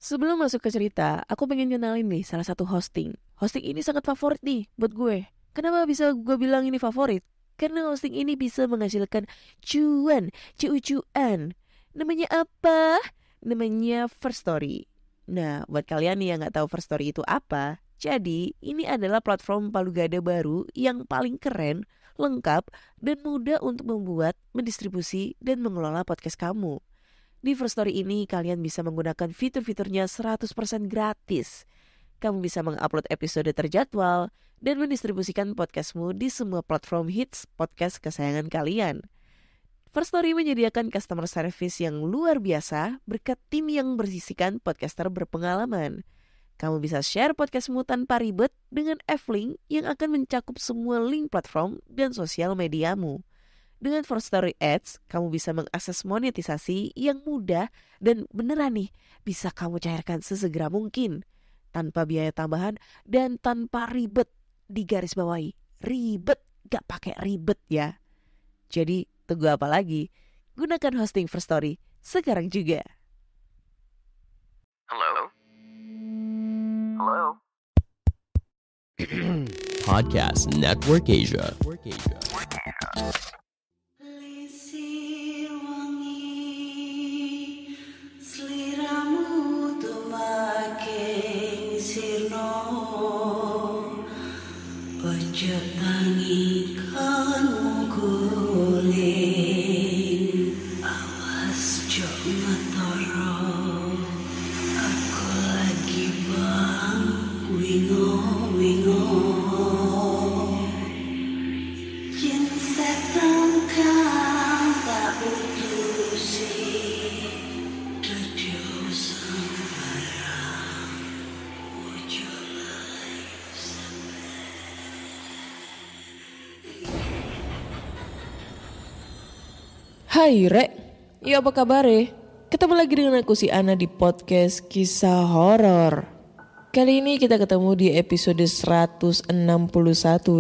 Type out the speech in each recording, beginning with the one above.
Sebelum masuk ke cerita, aku pengen kenalin nih salah satu hosting. Hosting ini sangat favorit nih buat gue. Kenapa bisa gue bilang ini favorit? Karena hosting ini bisa menghasilkan cuan. Namanya apa? Namanya First Story. Nah, buat kalian nih yang gak tahu First Story itu apa, jadi ini adalah platform palu gada baru yang paling keren, lengkap, dan mudah untuk membuat, mendistribusi, dan mengelola podcast kamu. Di First Story ini kalian bisa menggunakan fitur-fiturnya 100% gratis. Kamu bisa mengupload episode terjadwal dan mendistribusikan podcastmu di semua platform hits podcast kesayangan kalian. First Story menyediakan customer service yang luar biasa berkat tim yang berisikan podcaster berpengalaman. Kamu bisa share podcastmu tanpa ribet dengan F-Link yang akan mencakup semua link platform dan sosial mediamu. Dengan First Story Ads, kamu bisa mengakses monetisasi yang mudah dan beneran nih bisa kamu cairkan sesegera mungkin. Tanpa biaya tambahan dan tanpa ribet. Digarisbawahi, ribet gak pakai ribet ya. Jadi tunggu apa lagi? Gunakan hosting First Story sekarang juga. Hello? Hello? Podcast Network Asia. Ojo tangi kanmu guling, awas jo ngetoro. Aku lagi bang wingo. Yen setan kang tak putusi, dadi sembarang. Ojo Hai Rek, ya apa kabar? Ketemu lagi dengan aku si Ana di podcast Kisah Horor. Kali ini kita ketemu di episode 161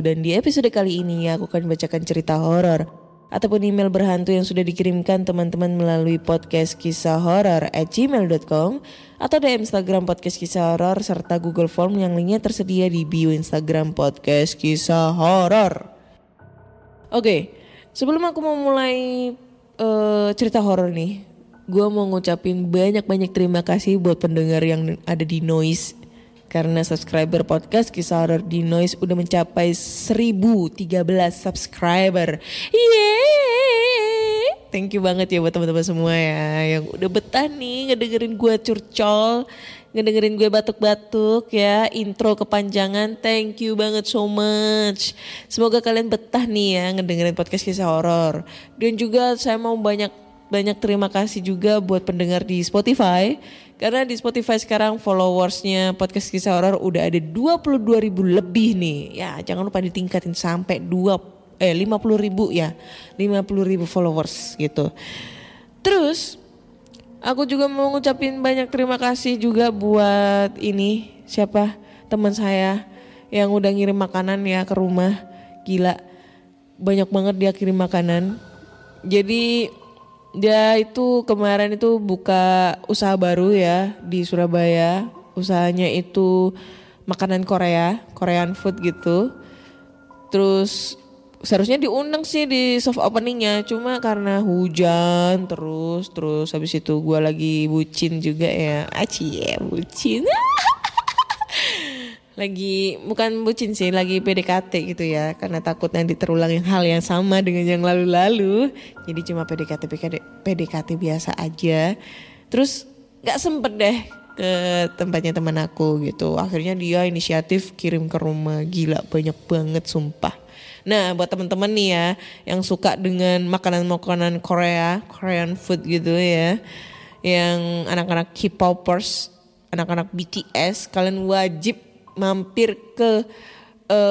dan di episode kali ini aku akan bacakan cerita horor ataupun email berhantu yang sudah dikirimkan teman-teman melalui podcast kisah horor@gmail.com atau DM Instagram podcast kisah horor serta Google Form yang linknya tersedia di bio Instagram podcast kisah horor. Oke, sebelum aku mau mulai cerita horor nih, gue mau ngucapin banyak-banyak terima kasih buat pendengar yang ada di Noise. Karena subscriber podcast kisah horor di Noise udah mencapai 1013 subscriber. Yeay! Thank you banget ya buat teman-teman semua ya yang udah betah nih ngedengerin gue curcol, ngedengerin gue batuk-batuk ya, intro kepanjangan. Thank you banget so much. Semoga kalian betah nih ya ngedengerin podcast kisah horor. Dan juga saya mau banyak terima kasih juga buat pendengar di Spotify. Karena di Spotify sekarang followersnya podcast kisah horor udah ada 22.000 lebih nih. Ya jangan lupa ditingkatin sampai 50.000 ya. 50.000 followers gitu. Terus aku juga mau ngucapin banyak terima kasih juga buat teman saya yang udah ngirim makanan ya ke rumah. Gila, banyak banget dia kirim makanan. Jadi dia itu kemarin itu buka usaha baru ya di Surabaya. Usahanya itu makanan Korean food gitu. Terus seharusnya diundang sih di soft openingnya, cuma karena hujan terus habis itu gue lagi bucin juga ya. Bucin. Lagi bukan bucin sih, lagi PDKT gitu ya, karena takut nanti terulang hal yang sama dengan yang lalu-lalu. Jadi cuma PDKT biasa aja. Terus gak sempet deh ke tempatnya teman aku gitu. Akhirnya dia inisiatif kirim ke rumah. Gila, banyak banget sumpah. Nah buat teman-teman nih ya yang suka dengan makanan-makanan Korean food gitu ya, yang anak-anak K-popers, anak-anak BTS, kalian wajib mampir ke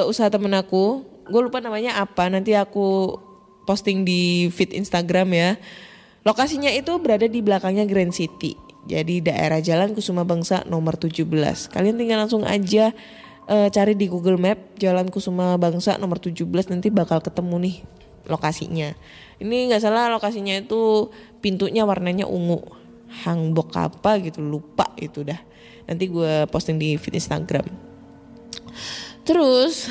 usaha temen aku. Gue lupa namanya apa, nanti aku posting di feed Instagram ya. Lokasinya itu berada di belakangnya Grand City. Jadi daerah Jalan Kusuma Bangsa nomor 17. Kalian tinggal langsung aja cari di Google Map Jalan Kusuma Bangsa nomor 17, nanti bakal ketemu nih lokasinya. Ini gak salah lokasinya itu pintunya warnanya ungu. Hanbok apa gitu, lupa itu dah. Nanti gue posting di feed Instagram. Terus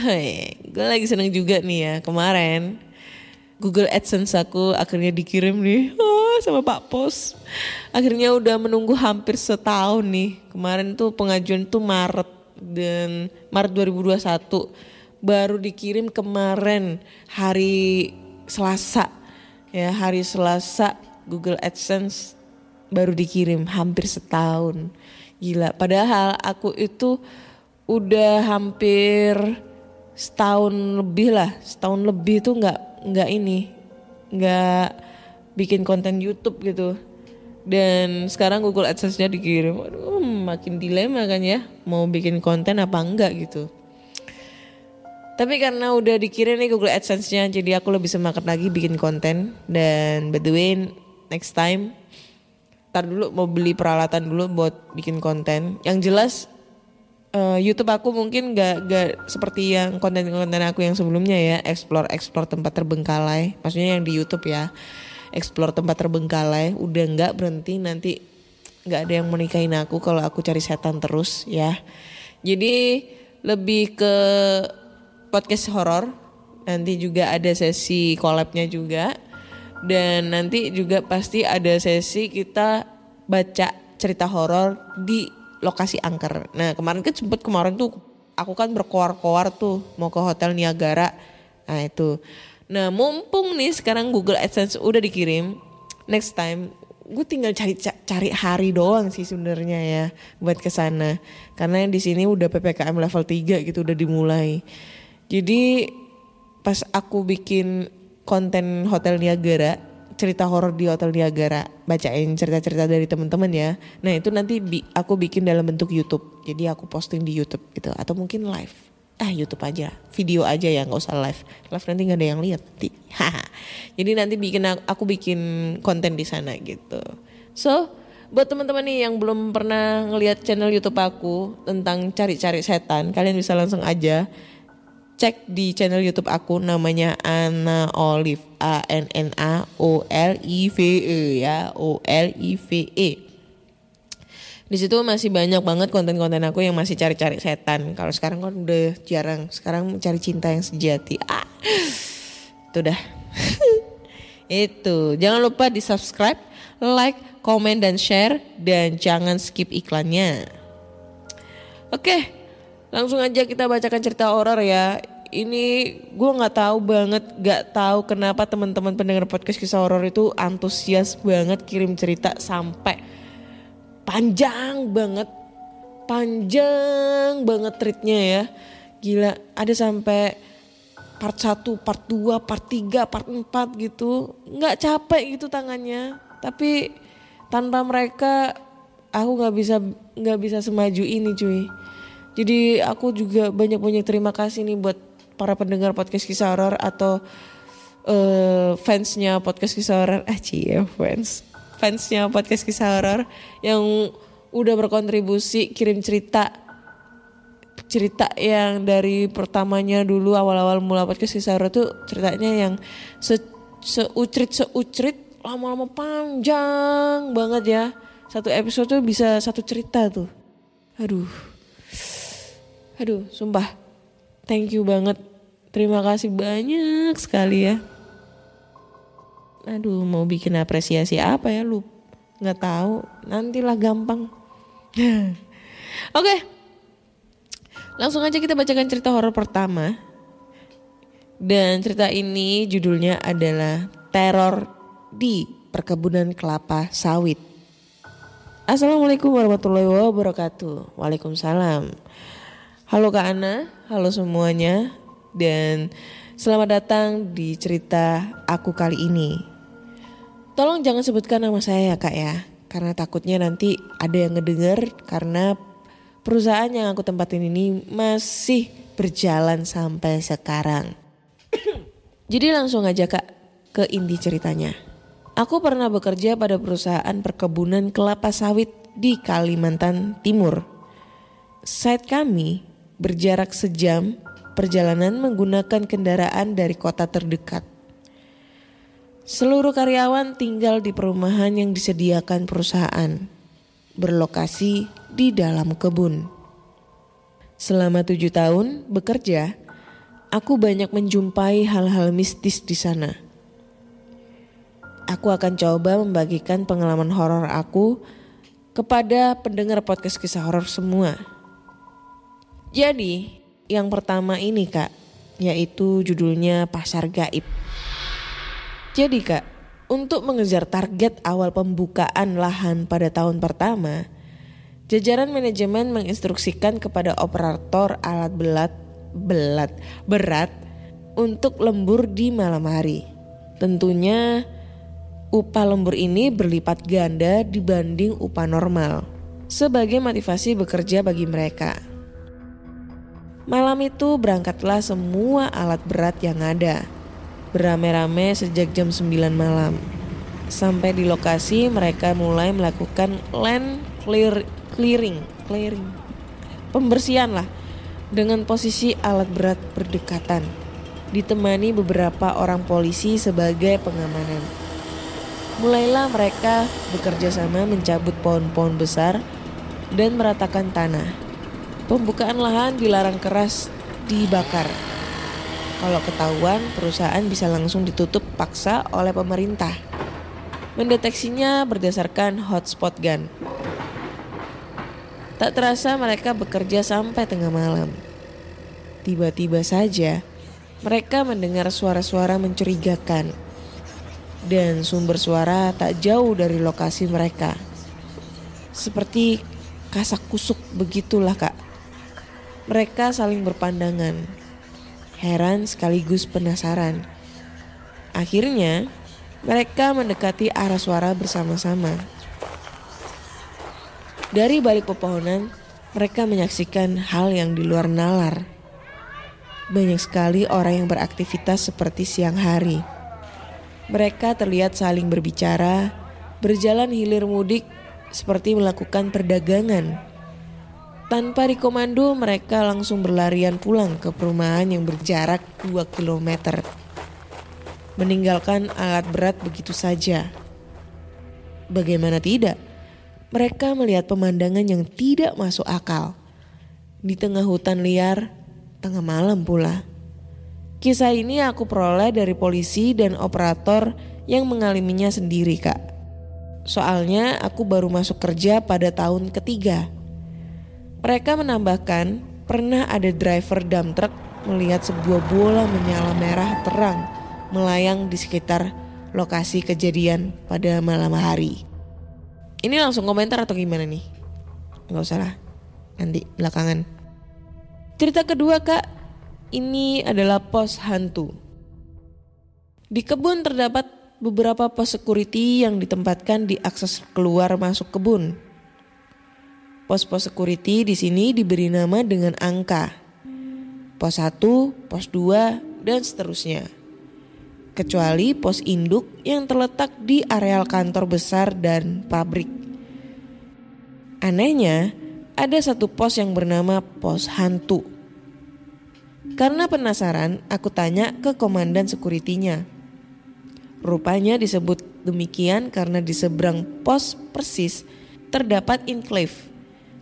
gue lagi seneng juga nih ya, kemarin Google AdSense aku akhirnya dikirim nih sama Pak Pos. Akhirnya udah menunggu hampir setahun nih. Kemarin tuh pengajuan tuh Maret 2021. Baru dikirim kemarin hari Selasa. Ya, hari Selasa Google AdSense baru dikirim, hampir setahun. Gila, padahal aku itu udah hampir setahun lebih tuh nggak bikin konten YouTube gitu. Dan sekarang Google AdSense-nya dikirim. Waduh, makin dilema kan ya, mau bikin konten apa enggak gitu. Tapi karena udah dikirim nih Google AdSense-nya, jadi aku lebih semangat lagi bikin konten. Dan by the way, next time, ntar dulu mau beli peralatan dulu buat bikin konten. Yang jelas YouTube aku mungkin gak seperti yang konten-konten aku yang sebelumnya ya, explore tempat terbengkalai. Maksudnya yang di YouTube ya, explore tempat terbengkalai. Udah gak berhenti, nanti gak ada yang menikahin aku kalau aku cari setan terus ya. Jadi lebih ke podcast horor, nanti juga ada sesi collab-nya juga, dan nanti juga pasti ada sesi kita baca cerita horor di lokasi angker. Nah kemarin tuh aku kan berkoar-koar tuh mau ke Hotel Niagara, nah itu. Nah mumpung nih sekarang Google AdSense udah dikirim, next time gue tinggal cari hari doang sih sebenarnya ya buat kesana, karena di sini udah PPKM level 3 gitu, udah dimulai. Jadi pas aku bikin konten Hotel Niagara, cerita horor di Hotel Niagara, bacain cerita-cerita dari teman-teman ya. Nah itu nanti aku bikin dalam bentuk YouTube. Jadi aku posting di YouTube gitu, atau mungkin live. YouTube aja, video aja ya, nggak usah live. Live nanti nggak ada yang lihat. Jadi nanti aku bikin konten di sana gitu. So buat teman-teman nih yang belum pernah ngelihat channel YouTube aku tentang cari-cari setan, kalian bisa langsung aja cek di channel YouTube aku, namanya Anna Olive, ANNAOLIVE ya, OLIVE. Di situ masih banyak banget konten-konten aku yang masih cari-cari setan. Kalau sekarang kan udah jarang, sekarang cari cinta yang sejati. Itu dah. Itu, jangan lupa di subscribe, like, komen dan share, dan jangan skip iklannya. Oke. Langsung aja kita bacakan cerita horor ya. Ini gue nggak tahu kenapa teman-teman pendengar podcast kisah horor itu antusias banget kirim cerita sampai panjang banget treatnya ya. Gila, ada sampai part 1, part 2, part 3, part 4 gitu. Nggak capek gitu tangannya. Tapi tanpa mereka aku nggak bisa semaju ini cuy. Jadi aku juga banyak terima kasih nih buat para pendengar podcast kisah horor atau fansnya podcast kisah horor. Fansnya podcast kisah horor yang udah berkontribusi kirim cerita yang dari pertamanya dulu awal-awal mula podcast kisah horor tuh ceritanya yang seucrit lama-lama panjang banget ya. Satu episode tuh bisa satu cerita tuh. Aduh, sumpah. Thank you banget. Terima kasih banyak sekali ya. Aduh, mau bikin apresiasi apa ya lu? Nggak tahu. Nantilah gampang. Oke. Langsung aja kita bacakan cerita horor pertama. Dan cerita ini judulnya adalah Teror di Perkebunan Kelapa Sawit. Assalamualaikum warahmatullahi wabarakatuh. Waalaikumsalam. Halo Kak Ana, halo semuanya, dan selamat datang di cerita aku kali ini. Tolong jangan sebutkan nama saya ya Kak ya, karena takutnya nanti ada yang ngedenger, karena perusahaan yang aku tempatin ini masih berjalan sampai sekarang. Jadi langsung aja Kak ke inti ceritanya. Aku pernah bekerja pada perusahaan perkebunan kelapa sawit di Kalimantan Timur. Site kami berjarak sejam perjalanan menggunakan kendaraan dari kota terdekat. Seluruh karyawan tinggal di perumahan yang disediakan perusahaan, berlokasi di dalam kebun. Selama 7 tahun bekerja, aku banyak menjumpai hal-hal mistis di sana. Aku akan coba membagikan pengalaman horor aku kepada pendengar podcast kisah horor semua. Jadi, yang pertama ini Kak, yaitu judulnya Pasar Gaib. Jadi Kak, untuk mengejar target awal pembukaan lahan pada tahun pertama, jajaran manajemen menginstruksikan kepada operator alat berat untuk lembur di malam hari. Tentunya upah lembur ini berlipat ganda dibanding upah normal sebagai motivasi bekerja bagi mereka. Malam itu berangkatlah semua alat berat yang ada, beramai-ramai sejak jam 9 malam. Sampai di lokasi mereka mulai melakukan land clearing, pembersihan lah, dengan posisi alat berat berdekatan, ditemani beberapa orang polisi sebagai pengamanan. Mulailah mereka bekerja sama mencabut pohon-pohon besar dan meratakan tanah. Pembukaan lahan dilarang keras dibakar. Kalau ketahuan, perusahaan bisa langsung ditutup paksa oleh pemerintah. Mendeteksinya berdasarkan hotspot gun. Tak terasa mereka bekerja sampai tengah malam. Tiba-tiba saja mereka mendengar suara-suara mencurigakan. Dan sumber suara tak jauh dari lokasi mereka. Seperti kasak kusuk begitulah Kak. Mereka saling berpandangan, heran sekaligus penasaran. Akhirnya mereka mendekati arah suara bersama-sama. Dari balik pepohonan, mereka menyaksikan hal yang di luar nalar. Banyak sekali orang yang beraktivitas seperti siang hari. Mereka terlihat saling berbicara, berjalan hilir mudik seperti melakukan perdagangan. Tanpa dikomando, mereka langsung berlarian pulang ke perumahan yang berjarak 2 km. Meninggalkan alat berat begitu saja. Bagaimana tidak? Mereka melihat pemandangan yang tidak masuk akal. Di tengah hutan liar, tengah malam pula. Kisah ini aku peroleh dari polisi dan operator yang mengalaminya sendiri Kak. Soalnya aku baru masuk kerja pada tahun ketiga. Mereka menambahkan pernah ada driver dump truck melihat sebuah bola menyala merah terang melayang di sekitar lokasi kejadian pada malam hari. Ini langsung komentar atau gimana nih? Gak usah lah, nanti belakangan. Cerita kedua Kak, ini adalah pos hantu. Di kebun terdapat beberapa pos security yang ditempatkan di akses keluar masuk kebun. Pos-pos security di sini diberi nama dengan angka. Pos 1, pos 2, dan seterusnya. Kecuali pos induk yang terletak di areal kantor besar dan pabrik. Anehnya, ada satu pos yang bernama pos hantu. Karena penasaran, aku tanya ke komandan security-nya. Rupanya disebut demikian karena di seberang pos persis terdapat enclave,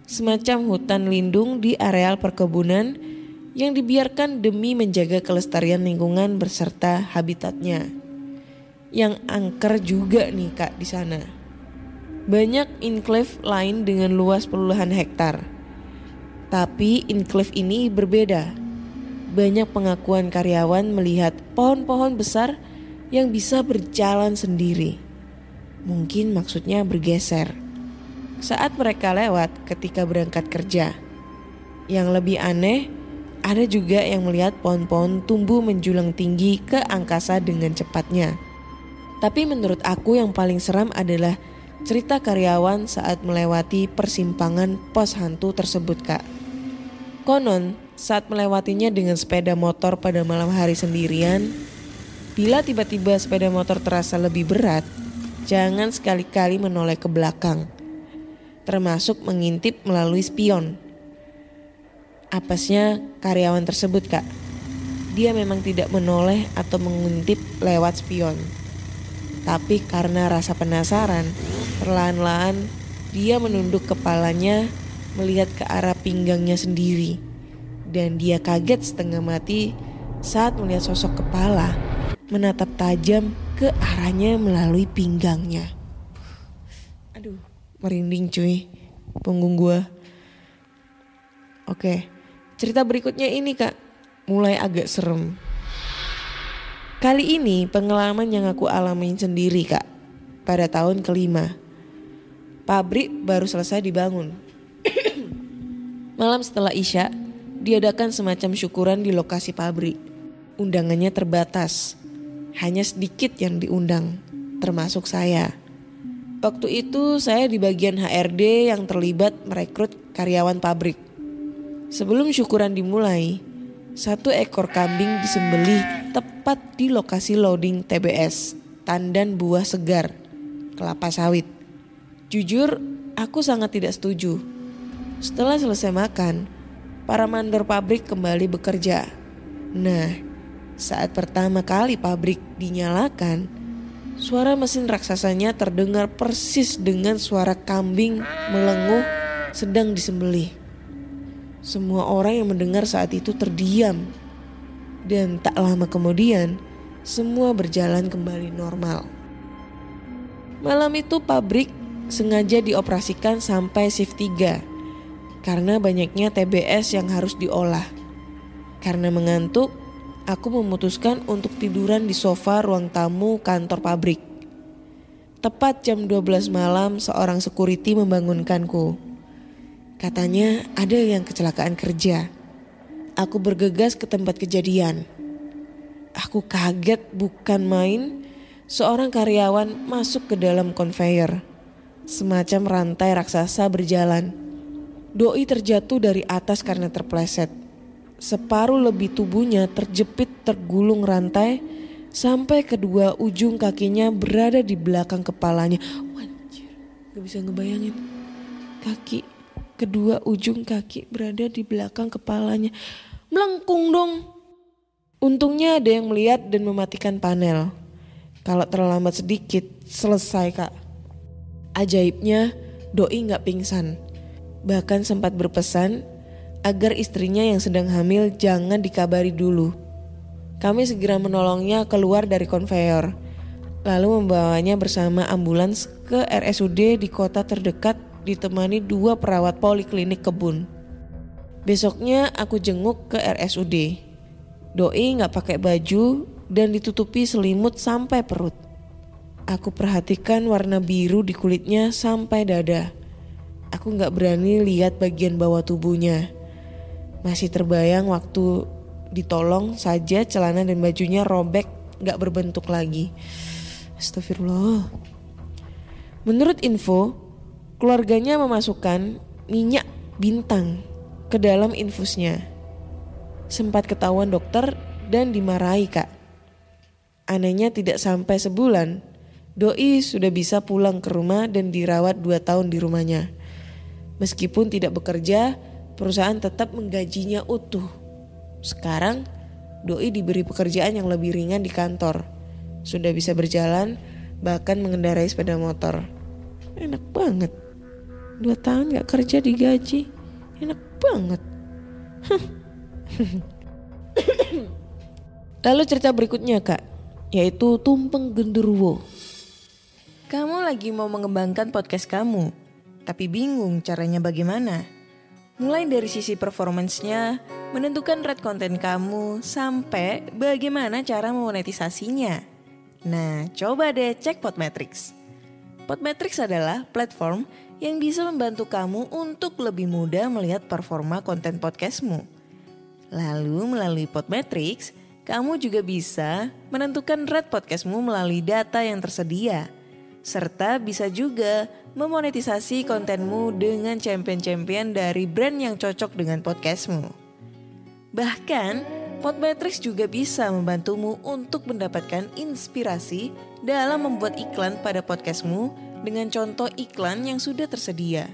semacam hutan lindung di areal perkebunan yang dibiarkan demi menjaga kelestarian lingkungan beserta habitatnya. Yang angker juga nih Kak di sana. Banyak enclave lain dengan luas puluhan hektar. Tapi enclave ini berbeda. Banyak pengakuan karyawan melihat pohon-pohon besar yang bisa berjalan sendiri. Mungkin maksudnya bergeser saat mereka lewat ketika berangkat kerja. Yang lebih aneh, ada juga yang melihat pohon-pohon tumbuh menjulang tinggi ke angkasa dengan cepatnya. Tapi menurut aku yang paling seram adalah cerita karyawan saat melewati persimpangan pos hantu tersebut Kak. Konon saat melewatinya dengan sepeda motor pada malam hari sendirian, bila tiba-tiba sepeda motor terasa lebih berat, jangan sekali-kali menoleh ke belakang. Termasuk mengintip melalui spion. Apesnya karyawan tersebut Kak, dia memang tidak menoleh atau mengintip lewat spion. Tapi karena rasa penasaran, perlahan-lahan dia menunduk kepalanya melihat ke arah pinggangnya sendiri. Dan dia kaget setengah mati saat melihat sosok kepala menatap tajam ke arahnya melalui pinggangnya. Aduh, merinding cuy, punggung gua. Oke, cerita berikutnya ini kak, mulai agak serem. Kali ini pengalaman yang aku alamin sendiri kak, pada tahun kelima. Pabrik baru selesai dibangun. Malam setelah Isya, diadakan semacam syukuran di lokasi pabrik. Undangannya terbatas, hanya sedikit yang diundang, termasuk saya. Waktu itu saya di bagian HRD yang terlibat merekrut karyawan pabrik. Sebelum syukuran dimulai, 1 ekor kambing disembelih tepat di lokasi loading TBS, tandan buah segar, kelapa sawit. Jujur, aku sangat tidak setuju. Setelah selesai makan, para mandor pabrik kembali bekerja. Nah, saat pertama kali pabrik dinyalakan, suara mesin raksasanya terdengar persis dengan suara kambing melenguh sedang disembelih. Semua orang yang mendengar saat itu terdiam. Dan tak lama kemudian, semua berjalan kembali normal. Malam itu pabrik sengaja dioperasikan sampai shift 3 karena banyaknya TBS yang harus diolah. Karena mengantuk, aku memutuskan untuk tiduran di sofa ruang tamu kantor pabrik. Tepat jam 12 malam seorang security membangunkanku. Katanya ada yang kecelakaan kerja. Aku bergegas ke tempat kejadian. Aku kaget bukan main, seorang karyawan masuk ke dalam konveyor. Semacam rantai raksasa berjalan. Doi terjatuh dari atas karena terpleset. Separuh lebih tubuhnya terjepit tergulung rantai sampai kedua ujung kakinya berada di belakang kepalanya. Anjir, gak bisa ngebayangin. Kedua ujung kaki berada di belakang kepalanya. Melengkung dong. Untungnya ada yang melihat dan mematikan panel. Kalau terlambat sedikit, selesai kak. Ajaibnya, Doi gak pingsan. Bahkan sempat berpesan agar istrinya yang sedang hamil jangan dikabari dulu. Kami segera menolongnya keluar dari konveyor, lalu membawanya bersama ambulans ke RSUD di kota terdekat ditemani 2 perawat poliklinik kebun. Besoknya aku jenguk ke RSUD. Doi gak pakai baju dan ditutupi selimut sampai perut. Aku perhatikan warna biru di kulitnya sampai dada. Aku gak berani lihat bagian bawah tubuhnya. Masih terbayang waktu ditolong saja celana dan bajunya robek gak berbentuk lagi. Astagfirullah. Menurut info, keluarganya memasukkan minyak bintang ke dalam infusnya. Sempat ketahuan dokter dan dimarahi kak. Anehnya tidak sampai sebulan, Doi sudah bisa pulang ke rumah dan dirawat 2 tahun di rumahnya. Meskipun tidak bekerja, perusahaan tetap menggajinya utuh. Sekarang Doi diberi pekerjaan yang lebih ringan di kantor. Sudah bisa berjalan, bahkan mengendarai sepeda motor. Enak banget. 2 tahun gak kerja digaji. Enak banget. Lalu cerita berikutnya kak, yaitu Tumpeng Genderuwo. Kamu lagi mau mengembangkan podcast kamu, tapi bingung caranya bagaimana. Mulai dari sisi performance-nya, menentukan rate konten kamu, sampai bagaimana cara memonetisasinya. Nah, coba deh cek Podmetrics. Podmetrics adalah platform yang bisa membantu kamu untuk lebih mudah melihat performa konten podcastmu. Lalu melalui Podmetrics, kamu juga bisa menentukan rate podcastmu melalui data yang tersedia. Serta bisa juga memonetisasi kontenmu dengan champion-champion dari brand yang cocok dengan podcastmu. Bahkan, Podmetrics juga bisa membantumu untuk mendapatkan inspirasi dalam membuat iklan pada podcastmu dengan contoh iklan yang sudah tersedia.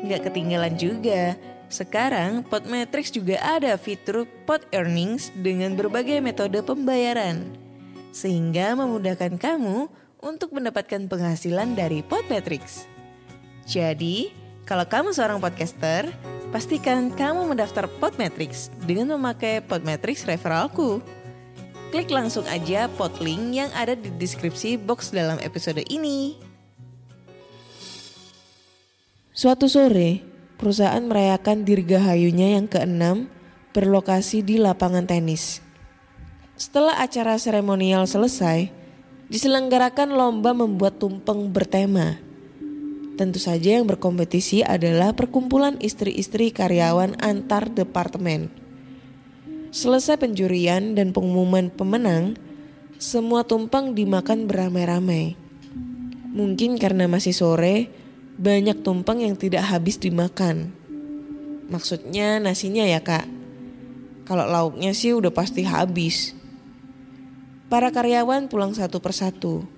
Nggak ketinggalan juga, sekarang Podmetrics juga ada fitur Pod Earnings dengan berbagai metode pembayaran. Sehingga memudahkan kamu untuk mendapatkan penghasilan dari Podmetrics. Jadi, kalau kamu seorang podcaster, pastikan kamu mendaftar Podmetrics dengan memakai Podmetrics referralku. Klik langsung aja podlink yang ada di deskripsi box dalam episode ini. Suatu sore, perusahaan merayakan dirgahayunya yang ke-6 berlokasi di lapangan tenis. Setelah acara seremonial selesai, diselenggarakan lomba membuat tumpeng bertema. Tentu saja yang berkompetisi adalah perkumpulan istri-istri karyawan antar departemen. Selesai penjurian dan pengumuman pemenang, semua tumpeng dimakan beramai-ramai. Mungkin karena masih sore, banyak tumpeng yang tidak habis dimakan. Maksudnya nasinya ya kak. Kalau lauknya sih udah pasti habis. Para karyawan pulang satu persatu.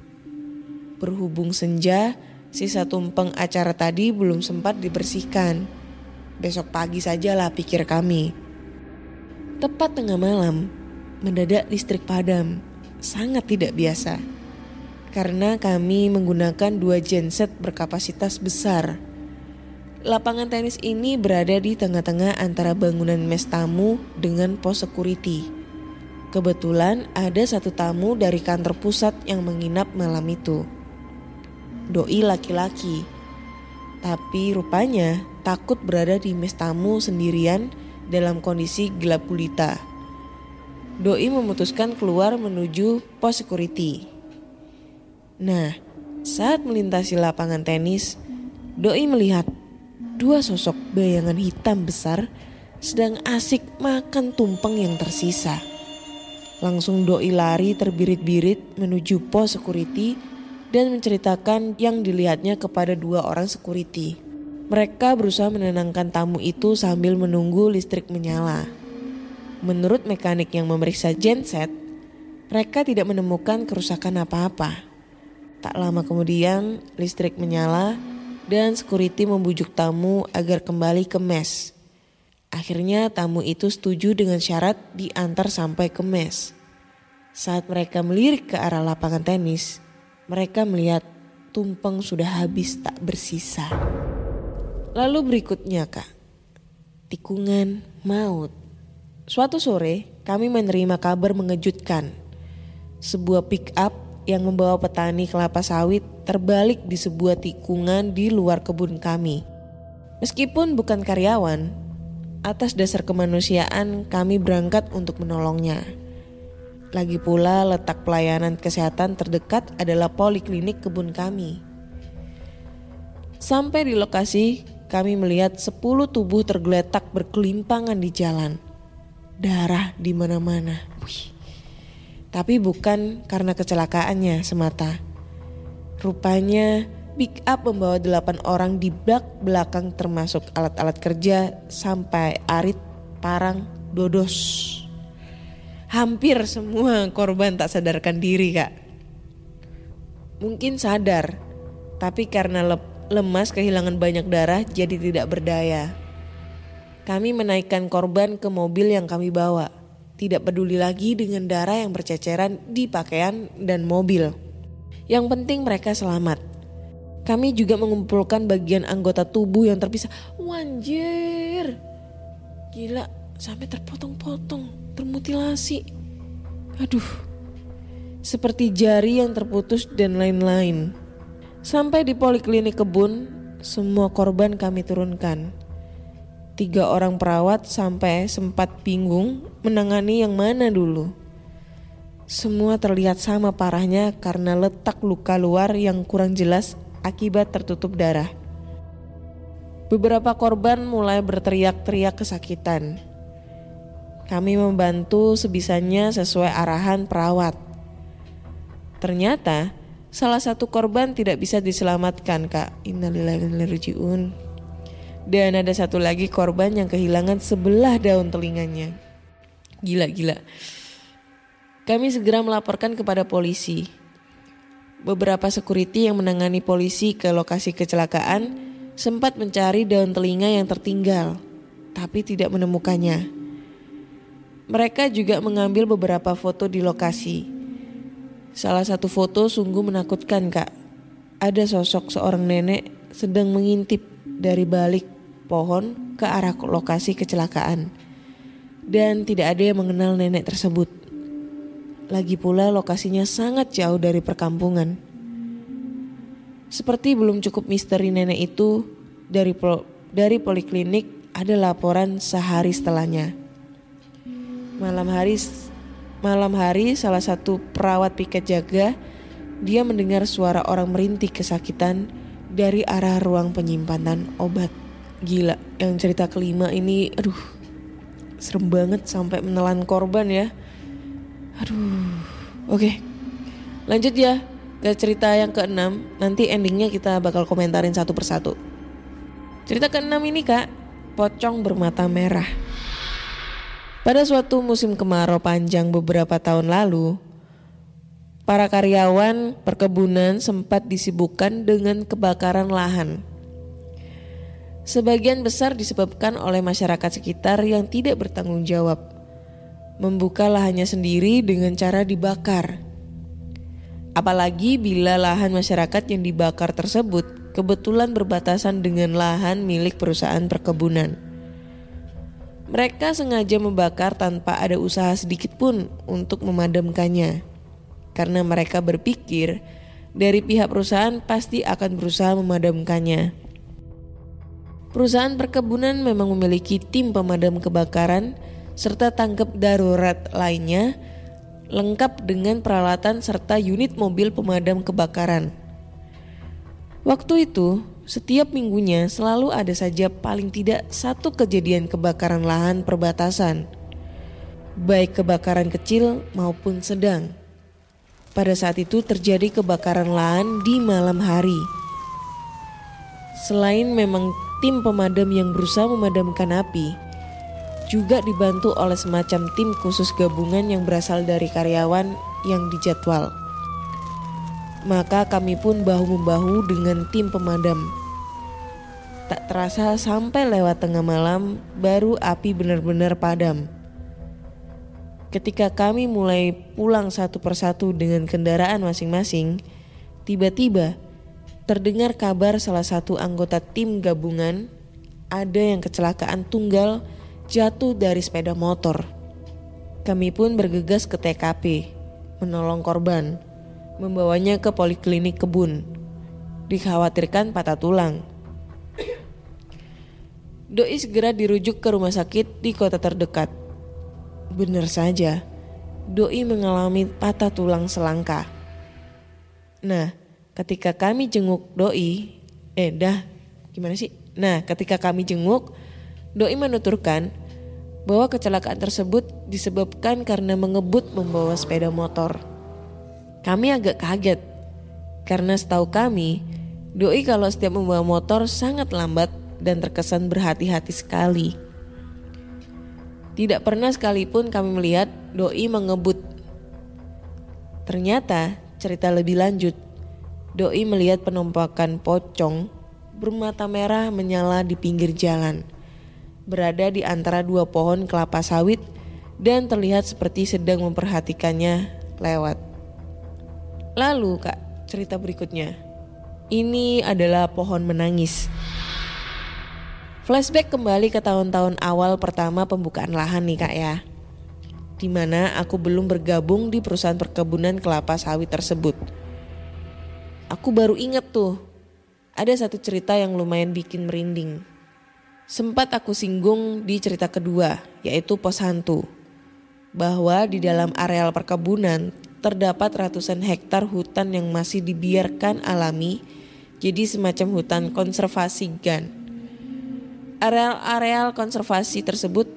Berhubung senja, sisa tumpeng acara tadi belum sempat dibersihkan. Besok pagi sajalah pikir kami. Tepat tengah malam, mendadak listrik padam. Sangat tidak biasa. Karena kami menggunakan 2 genset berkapasitas besar. Lapangan tenis ini berada di tengah-tengah antara bangunan mes tamu dengan pos security. Kebetulan ada satu tamu dari kantor pusat yang menginap malam itu. Doi laki-laki, tapi rupanya takut berada di mes tamu sendirian dalam kondisi gelap gulita. Doi memutuskan keluar menuju pos security. Nah, saat melintasi lapangan tenis, Doi melihat 2 sosok bayangan hitam besar sedang asik makan tumpeng yang tersisa. Langsung Doi lari terbirit-birit menuju pos security dan menceritakan yang dilihatnya kepada 2 orang security. Mereka berusaha menenangkan tamu itu sambil menunggu listrik menyala. Menurut mekanik yang memeriksa genset, mereka tidak menemukan kerusakan apa-apa. Tak lama kemudian listrik menyala dan security membujuk tamu agar kembali ke mes. Akhirnya tamu itu setuju dengan syarat diantar sampai ke mes. Saat mereka melirik ke arah lapangan tenis, mereka melihat tumpeng sudah habis tak bersisa. Lalu berikutnya kak, tikungan maut. Suatu sore kami menerima kabar mengejutkan. Sebuah pick up yang membawa petani kelapa sawit terbalik di sebuah tikungan di luar kebun kami. Meskipun bukan karyawan, atas dasar kemanusiaan kami berangkat untuk menolongnya. Lagi pula letak pelayanan kesehatan terdekat adalah poliklinik kebun kami. Sampai di lokasi, kami melihat 10 tubuh tergeletak berkelimpangan di jalan. Darah di mana-mana. Tapi bukan karena kecelakaannya semata. Rupanya pick up membawa 8 orang di bak belakang termasuk alat-alat kerja sampai arit, parang, dodos. Hampir semua korban tak sadarkan diri kak. Mungkin sadar, tapi karena lemas kehilangan banyak darah jadi tidak berdaya. Kami menaikkan korban ke mobil yang kami bawa. Tidak peduli lagi dengan darah yang berceceran di pakaian dan mobil. Yang penting mereka selamat. Kami juga mengumpulkan bagian anggota tubuh yang terpisah. Wanjir, gila, sampai terpotong-potong, termutilasi. Aduh, seperti jari yang terputus dan lain-lain. Sampai di poliklinik kebun, semua korban kami turunkan. 3 orang perawat sampai sempat bingung menangani yang mana dulu. Semua terlihat sama parahnya karena letak luka luar yang kurang jelas akibat tertutup darah. Beberapa korban mulai berteriak-teriak kesakitan. Kami membantu sebisanya sesuai arahan perawat. Ternyata salah satu korban tidak bisa diselamatkan kak. Innalillahi wa inna ilaihi raji'un. Dan ada satu lagi korban yang kehilangan sebelah daun telinganya. Gila. Kami segera melaporkan kepada polisi. Beberapa security yang menangani polisi ke lokasi kecelakaan sempat mencari daun telinga yang tertinggal, tapi tidak menemukannya. Mereka juga mengambil beberapa foto di lokasi. Salah satu foto sungguh menakutkan, Kak. Ada sosok seorang nenek sedang mengintip dari balik pohon ke arah lokasi kecelakaan. Dan tidak ada yang mengenal nenek tersebut. Lagi pula lokasinya sangat jauh dari perkampungan. Seperti belum cukup misteri nenek itu, dari poliklinik ada laporan sehari setelahnya. Malam hari salah satu perawat piket jaga, dia mendengar suara orang merintih kesakitan dari arah ruang penyimpanan obat. Gila, yang cerita kelima ini aduh serem banget sampai menelan korban ya. Oke, lanjut ya ke cerita yang keenam. Nanti endingnya kita bakal komentarin satu persatu. Cerita keenam ini, Kak, pocong bermata merah. Pada suatu musim kemarau panjang beberapa tahun lalu, para karyawan perkebunan sempat disibukkan dengan kebakaran lahan. Sebagian besar disebabkan oleh masyarakat sekitar yang tidak bertanggung jawab, membuka lahannya sendiri dengan cara dibakar. Apalagi bila lahan masyarakat yang dibakar tersebut kebetulan berbatasan dengan lahan milik perusahaan perkebunan. Mereka sengaja membakar tanpa ada usaha sedikit pun untuk memadamkannya, karena mereka berpikir dari pihak perusahaan pasti akan berusaha memadamkannya. Perusahaan perkebunan memang memiliki tim pemadam kebakaran serta tanggap darurat lainnya, lengkap dengan peralatan serta unit mobil pemadam kebakaran. Waktu itu, setiap minggunya selalu ada saja paling tidak satu kejadian kebakaran lahan perbatasan, baik kebakaran kecil maupun sedang. Pada saat itu terjadi kebakaran lahan di malam hari. Selain memang tim pemadam yang berusaha memadamkan api, juga dibantu oleh semacam tim khusus gabungan yang berasal dari karyawan yang dijadwal. Maka kami pun bahu-membahu dengan tim pemadam. Tak terasa sampai lewat tengah malam baru api benar-benar padam. Ketika kami mulai pulang satu persatu dengan kendaraan masing-masing, tiba-tiba terdengar kabar salah satu anggota tim gabungan ada yang kecelakaan tunggal jatuh dari sepeda motor. Kami pun bergegas ke TKP, menolong korban, membawanya ke poliklinik kebun. Dikhawatirkan patah tulang. Doi segera dirujuk ke rumah sakit di kota terdekat. Benar saja, Doi mengalami patah tulang selangka. Nah, ketika kami jenguk Doi, ketika kami jenguk, Doi menuturkan bahwa kecelakaan tersebut disebabkan karena mengebut membawa sepeda motor. Kami agak kaget, karena setahu kami, Doi kalau setiap membawa motor sangat lambat dan terkesan berhati-hati sekali. Tidak pernah sekalipun kami melihat Doi mengebut. Ternyata cerita lebih lanjut, Doi melihat penampakan pocong bermata merah menyala di pinggir jalan, berada di antara dua pohon kelapa sawit dan terlihat seperti sedang memperhatikannya lewat. Lalu Kak, cerita berikutnya. Ini adalah pohon menangis. Flashback kembali ke tahun-tahun awal pertama pembukaan lahan nih Kak ya, dimana aku belum bergabung di perusahaan perkebunan kelapa sawit tersebut. Aku baru inget tuh, ada satu cerita yang lumayan bikin merinding. Sempat aku singgung di cerita kedua, yaitu pos hantu. Bahwa di dalam areal perkebunan terdapat ratusan hektar hutan yang masih dibiarkan alami, jadi semacam hutan konservasi GAN. Areal-areal konservasi tersebut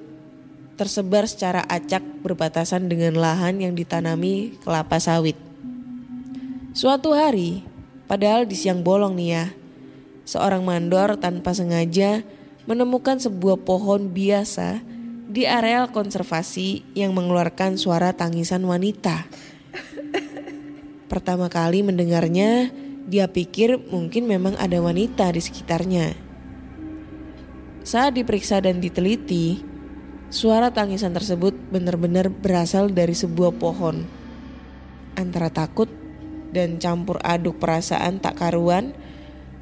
tersebar secara acak berbatasan dengan lahan yang ditanami kelapa sawit. Suatu hari, padahal di siang bolong nih ya, seorang mandor tanpa sengaja menemukan sebuah pohon biasa di areal konservasi yang mengeluarkan suara tangisan wanita. Pertama kali mendengarnya, dia pikir mungkin memang ada wanita di sekitarnya. Saat diperiksa dan diteliti, suara tangisan tersebut benar-benar berasal dari sebuah pohon. Antara takut dan campur aduk perasaan tak karuan,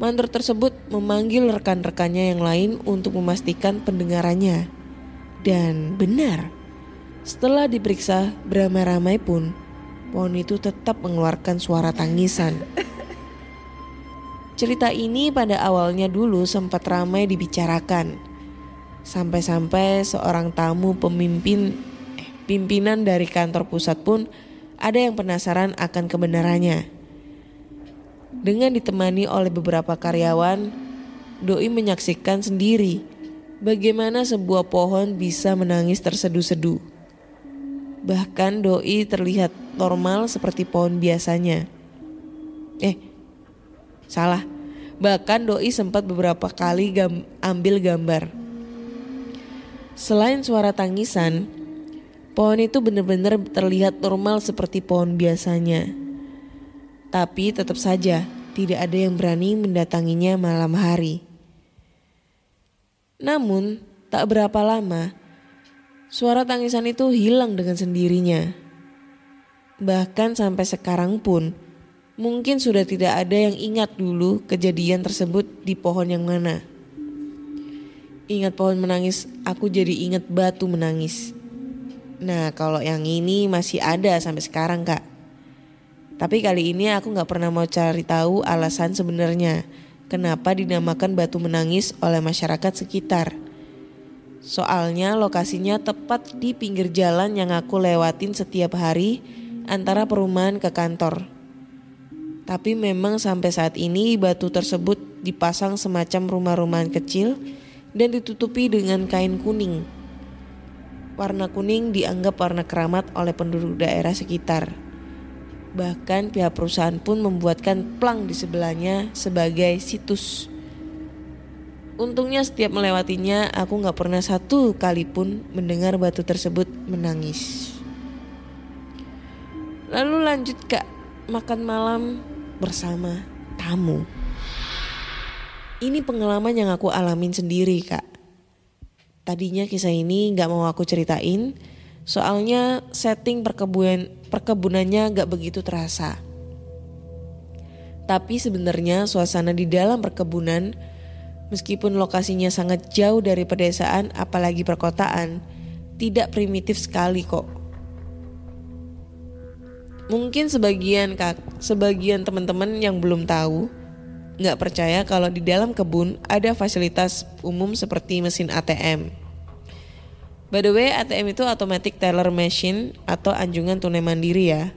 mandor tersebut memanggil rekan-rekannya yang lain untuk memastikan pendengarannya. Dan benar, setelah diperiksa beramai-ramai pun, pohon itu tetap mengeluarkan suara tangisan. Cerita ini pada awalnya dulu sempat ramai dibicarakan. Sampai-sampai seorang tamu pimpinan dari kantor pusat pun ada yang penasaran akan kebenarannya. Dengan ditemani oleh beberapa karyawan, doi menyaksikan sendiri bagaimana sebuah pohon bisa menangis terseduh-seduh. Bahkan doi terlihat normal seperti pohon biasanya. Salah. Bahkan doi sempat beberapa kali ambil gambar. Selain suara tangisan, pohon itu benar-benar terlihat normal seperti pohon biasanya. Tapi tetap saja tidak ada yang berani mendatanginya malam hari. Namun tak berapa lama, suara tangisan itu hilang dengan sendirinya. Bahkan sampai sekarang pun, mungkin sudah tidak ada yang ingat dulu kejadian tersebut di pohon yang mana. Ingat pohon menangis, aku jadi ingat batu menangis. Nah, kalau yang ini masih ada sampai sekarang, Kak. Tapi kali ini aku gak pernah mau cari tahu alasan sebenarnya kenapa dinamakan batu menangis oleh masyarakat sekitar. Soalnya lokasinya tepat di pinggir jalan yang aku lewatin setiap hari antara perumahan ke kantor. Tapi memang sampai saat ini batu tersebut dipasang semacam rumah-rumahan kecil dan ditutupi dengan kain kuning. Warna kuning dianggap warna keramat oleh penduduk daerah sekitar. Bahkan pihak perusahaan pun membuatkan plang di sebelahnya sebagai situs. Untungnya setiap melewatinya aku gak pernah satu kali pun mendengar batu tersebut menangis. Lalu lanjut Kak, makan malam bersama tamu. Ini pengalaman yang aku alamin sendiri Kak. Tadinya kisah ini gak mau aku ceritain, soalnya setting perkebunannya gak begitu terasa. Tapi sebenarnya suasana di dalam perkebunan, meskipun lokasinya sangat jauh dari pedesaan apalagi perkotaan, tidak primitif sekali kok. Mungkin sebagian teman-teman yang belum tahu gak percaya kalau di dalam kebun ada fasilitas umum seperti mesin ATM. By the way, ATM itu automatic teller machine atau anjungan tunai mandiri ya.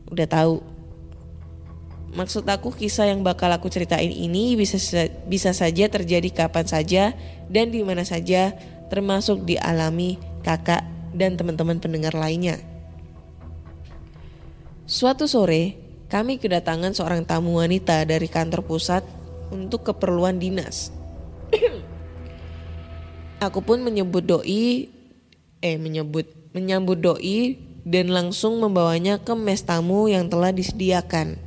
Udah tahu. Maksud aku kisah yang bakal aku ceritain ini bisa saja terjadi kapan saja dan di mana saja, termasuk dialami kakak dan teman-teman pendengar lainnya. Suatu sore, kami kedatangan seorang tamu wanita dari kantor pusat untuk keperluan dinas. Aku pun menyambut doi dan langsung membawanya ke mes tamu yang telah disediakan.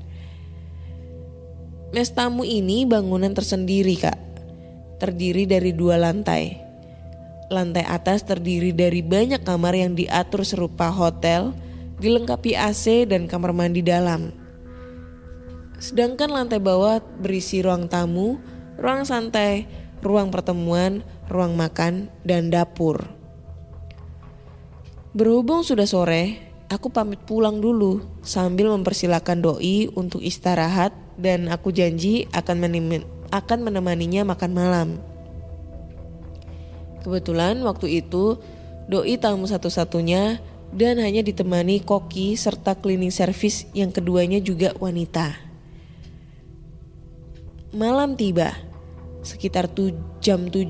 Mes tamu ini bangunan tersendiri Kak, terdiri dari 2 lantai. Lantai atas terdiri dari banyak kamar yang diatur serupa hotel, dilengkapi AC dan kamar mandi dalam. Sedangkan lantai bawah berisi ruang tamu, ruang santai, ruang pertemuan, ruang makan, dan dapur. Berhubung sudah sore, aku pamit pulang dulu sambil mempersilahkan doi untuk istirahat dan aku janji akan menemaninya makan malam. Kebetulan waktu itu doi tamu satu-satunya dan hanya ditemani koki serta cleaning service yang keduanya juga wanita. Malam tiba. Sekitar jam 7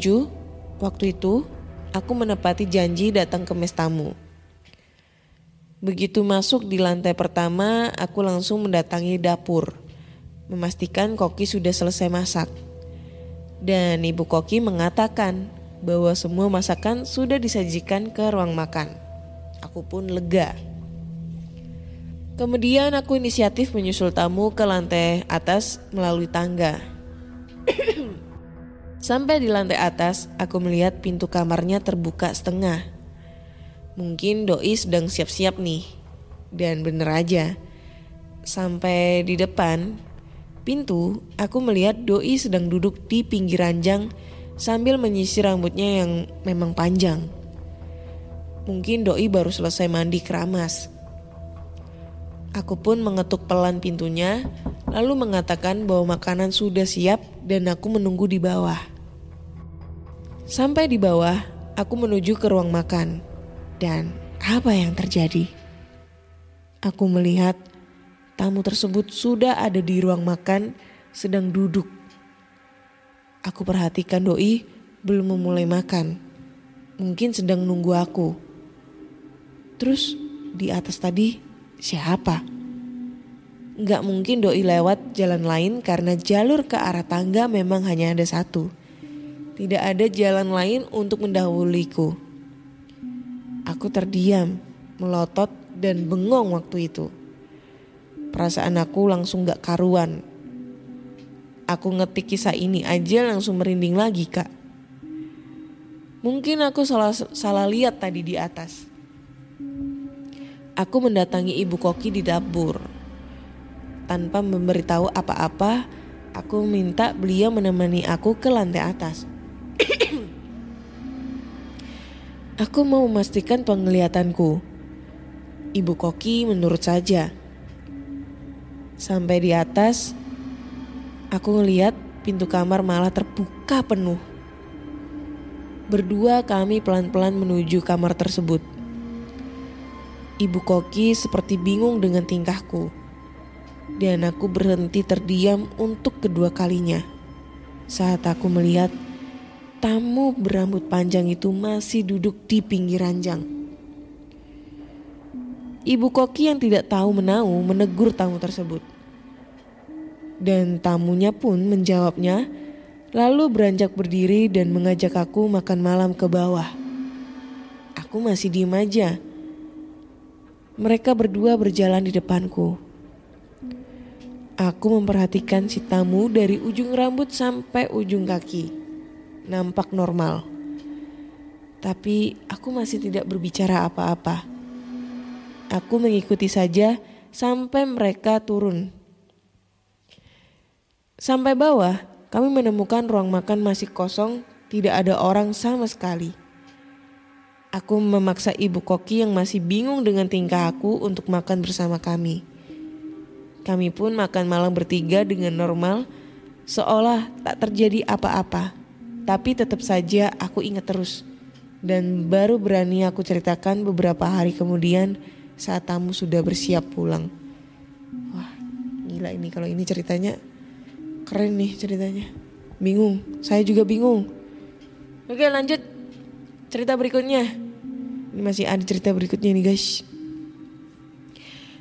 waktu itu aku menepati janji datang ke mes tamu. Begitu masuk di lantai pertama, aku langsung mendatangi dapur, memastikan koki sudah selesai masak. Dan ibu koki mengatakan bahwa semua masakan sudah disajikan ke ruang makan. Aku pun lega. Kemudian aku inisiatif menyusul tamu ke lantai atas melalui tangga. Sampai di lantai atas, aku melihat pintu kamarnya terbuka setengah. Mungkin doi sedang siap-siap nih. Dan bener aja, sampai di depan pintu aku melihat doi sedang duduk di pinggir ranjang sambil menyisir rambutnya yang memang panjang. Mungkin doi baru selesai mandi keramas. Aku pun mengetuk pelan pintunya lalu mengatakan bahwa makanan sudah siap dan aku menunggu di bawah. Sampai di bawah, aku menuju ke ruang makan. Dan apa yang terjadi? Aku melihat tamu tersebut sudah ada di ruang makan sedang duduk. Aku perhatikan doi belum memulai makan. Mungkin sedang nunggu aku. Terus di atas tadi siapa? Nggak mungkin doi lewat jalan lain karena jalur ke arah tangga memang hanya ada satu. Tidak ada jalan lain untuk mendahuliku. Aku terdiam, melotot dan bengong waktu itu. Perasaan aku langsung gak karuan. Aku ngetik kisah ini aja langsung merinding lagi, Kak. Mungkin aku salah lihat tadi di atas. Aku mendatangi Ibu Koki di dapur. Tanpa memberitahu apa-apa, aku minta beliau menemani aku ke lantai atas. Aku mau memastikan penglihatanku. Ibu Koki menurut saja. Sampai di atas, aku ngeliat pintu kamar malah terbuka penuh. Berdua kami pelan-pelan menuju kamar tersebut. Ibu Koki seperti bingung dengan tingkahku. Dan aku berhenti terdiam untuk kedua kalinya saat aku melihat tamu berambut panjang itu masih duduk di pinggir ranjang. Ibu Koki yang tidak tahu menau menegur tamu tersebut. Dan tamunya pun menjawabnya, lalu beranjak berdiri dan mengajak aku makan malam ke bawah. Aku masih diem aja. Mereka berdua berjalan di depanku. Aku memperhatikan si tamu dari ujung rambut sampai ujung kaki. Nampak normal. Tapi aku masih tidak berbicara apa-apa. Aku mengikuti saja sampai mereka turun. Sampai bawah, kami menemukan ruang makan masih kosong, tidak ada orang sama sekali. Aku memaksa Ibu Koki yang masih bingung dengan tingkah aku untuk makan bersama kami. Kami pun makan malam bertiga dengan normal, seolah tak terjadi apa-apa. Tapi tetap saja aku ingat terus. Dan baru berani aku ceritakan beberapa hari kemudian saat tamu sudah bersiap pulang. Wah, gila ini kalau ini ceritanya. Keren nih ceritanya. Bingung, saya juga bingung. Oke, lanjut cerita berikutnya. Ini masih ada cerita berikutnya nih guys.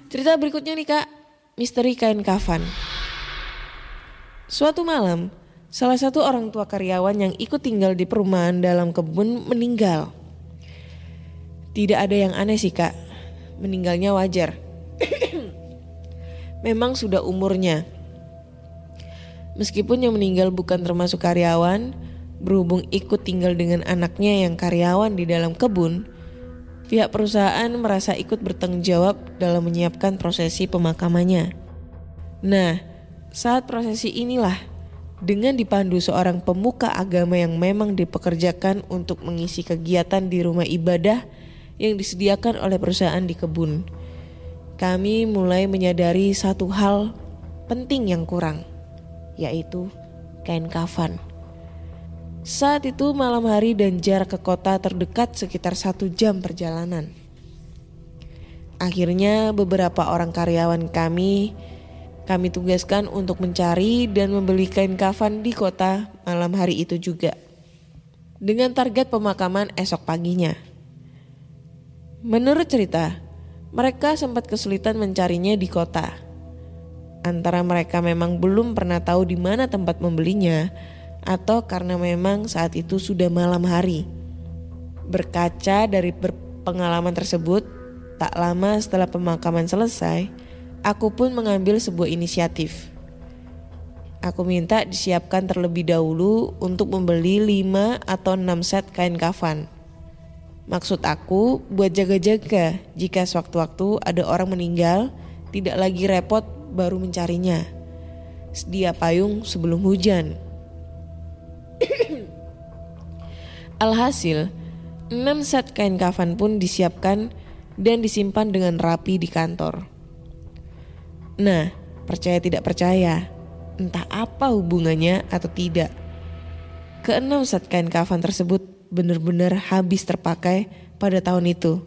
Cerita berikutnya nih Kak, misteri kain kafan. Suatu malam, salah satu orang tua karyawan yang ikut tinggal di perumahan dalam kebun meninggal. Tidak ada yang aneh sih Kak, meninggalnya wajar. Memang sudah umurnya. Meskipun yang meninggal bukan termasuk karyawan, berhubung ikut tinggal dengan anaknya yang karyawan di dalam kebun, pihak perusahaan merasa ikut bertanggung jawab dalam menyiapkan prosesi pemakamannya. Nah, saat prosesi inilah, dengan dipandu seorang pemuka agama yang memang dipekerjakan untuk mengisi kegiatan di rumah ibadah yang disediakan oleh perusahaan di kebun, kami mulai menyadari satu hal penting yang kurang, yaitu kain kafan. Saat itu malam hari dan jarak ke kota terdekat sekitar 1 jam perjalanan. Akhirnya beberapa orang karyawan kami tugaskan untuk mencari dan membeli kain kafan di kota malam hari itu juga. Dengan target pemakaman esok paginya. Menurut cerita, mereka sempat kesulitan mencarinya di kota. Antara mereka memang belum pernah tahu di mana tempat membelinya, atau karena memang saat itu sudah malam hari. Berkaca dari pengalaman tersebut, tak lama setelah pemakaman selesai, aku pun mengambil sebuah inisiatif. Aku minta disiapkan terlebih dahulu untuk membeli 5 atau 6 set kain kafan. Maksud aku buat jaga-jaga jika sewaktu-waktu ada orang meninggal, tidak lagi repot baru mencarinya. Sedia payung sebelum hujan. Alhasil, 6 set kain kafan pun disiapkan dan disimpan dengan rapi di kantor. Nah, percaya tidak percaya, entah apa hubungannya atau tidak, ke-6 set kain kafan tersebut benar-benar habis terpakai pada tahun itu.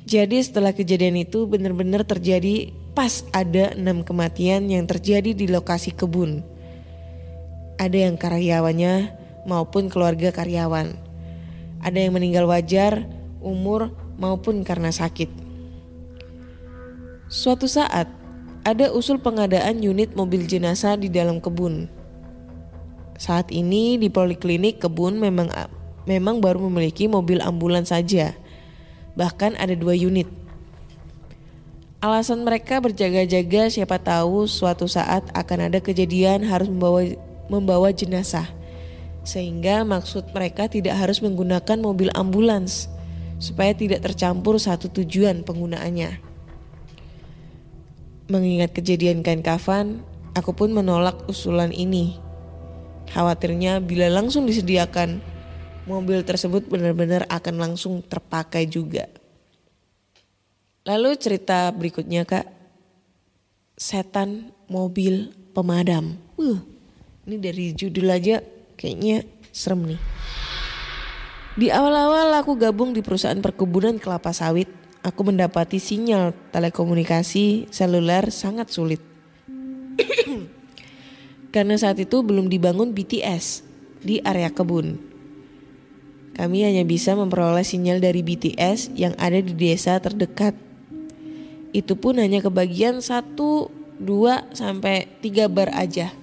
Jadi setelah kejadian itu benar-benar terjadi pas ada 6 kematian yang terjadi di lokasi kebun. Ada yang karyawannya maupun keluarga karyawan. Ada yang meninggal wajar, umur maupun karena sakit. Suatu saat ada usul pengadaan unit mobil jenazah di dalam kebun. Saat ini di poliklinik kebun memang baru memiliki mobil ambulans saja. Bahkan ada 2 unit. Alasan mereka berjaga-jaga siapa tahu suatu saat akan ada kejadian harus membawa jenazah. Sehingga maksud mereka tidak harus menggunakan mobil ambulans supaya tidak tercampur satu tujuan penggunaannya. Mengingat kejadian kain kafan, aku pun menolak usulan ini. Khawatirnya bila langsung disediakan, mobil tersebut benar-benar akan langsung terpakai juga. Lalu cerita berikutnya Kak, setan mobil pemadam. Ini dari judul aja kayaknya serem nih. Di awal-awal aku gabung di perusahaan perkebunan kelapa sawit, aku mendapati sinyal telekomunikasi seluler sangat sulit. Karena saat itu belum dibangun BTS di area kebun. Kami hanya bisa memperoleh sinyal dari BTS yang ada di desa terdekat. Itu pun hanya kebagian 1, 2, sampai 3 bar aja.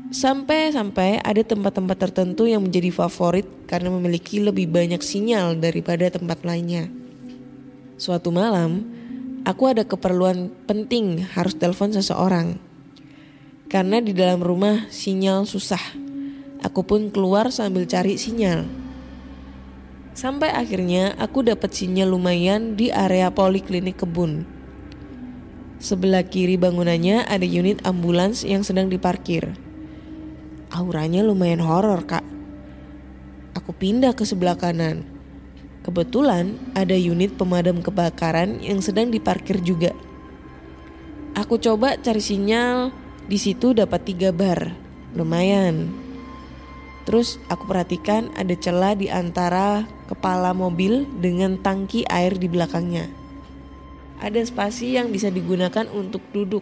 Sampai ada tempat-tempat tertentu yang menjadi favorit karena memiliki lebih banyak sinyal daripada tempat lainnya. Suatu malam, aku ada keperluan penting harus telepon seseorang. Karena di dalam rumah sinyal susah. Aku pun keluar sambil cari sinyal. Sampai akhirnya aku dapat sinyal lumayan di area poliklinik kebun. Sebelah kiri bangunannya ada unit ambulans yang sedang diparkir. Auranya lumayan horor Kak. Aku pindah ke sebelah kanan. Kebetulan ada unit pemadam kebakaran yang sedang diparkir juga. Aku coba cari sinyal, di situ dapat 3 bar. Lumayan. Terus aku perhatikan ada celah di antara kepala mobil dengan tangki air di belakangnya. Ada spasi yang bisa digunakan untuk duduk.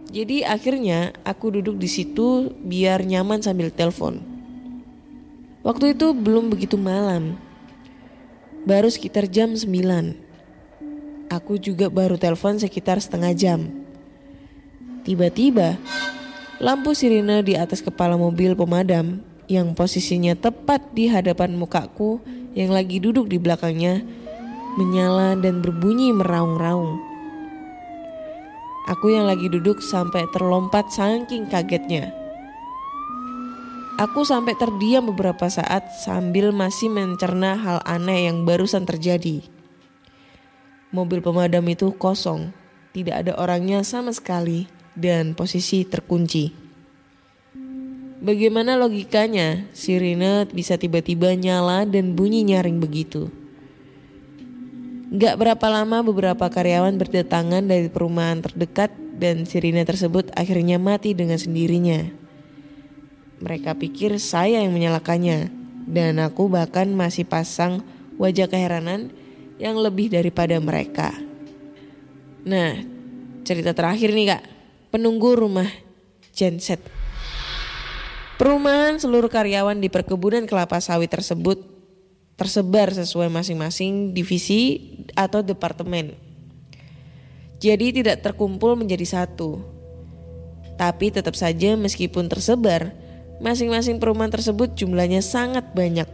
Jadi akhirnya aku duduk di situ biar nyaman sambil telepon. Waktu itu belum begitu malam. Baru sekitar jam 9. Aku juga baru telepon sekitar setengah jam. Tiba-tiba lampu sirine di atas kepala mobil pemadam yang posisinya tepat di hadapan mukaku yang lagi duduk di belakangnya menyala dan berbunyi meraung-raung. Aku yang lagi duduk sampai terlompat saking kagetnya. Aku sampai terdiam beberapa saat sambil masih mencerna hal aneh yang barusan terjadi. Mobil pemadam itu kosong, tidak ada orangnya sama sekali dan posisi terkunci. Bagaimana logikanya sirine bisa tiba-tiba nyala dan bunyi nyaring begitu? Gak berapa lama beberapa karyawan berdatangan dari perumahan terdekat dan sirine tersebut akhirnya mati dengan sendirinya. Mereka pikir saya yang menyalakannya dan aku bahkan masih pasang wajah keheranan yang lebih daripada mereka. Nah, cerita terakhir nih Kak, penunggu rumah genset. Perumahan seluruh karyawan di perkebunan kelapa sawit tersebut tersebar sesuai masing-masing divisi atau departemen. Jadi tidak terkumpul menjadi satu. Tapi tetap saja meskipun tersebar, masing-masing perumahan tersebut jumlahnya sangat banyak.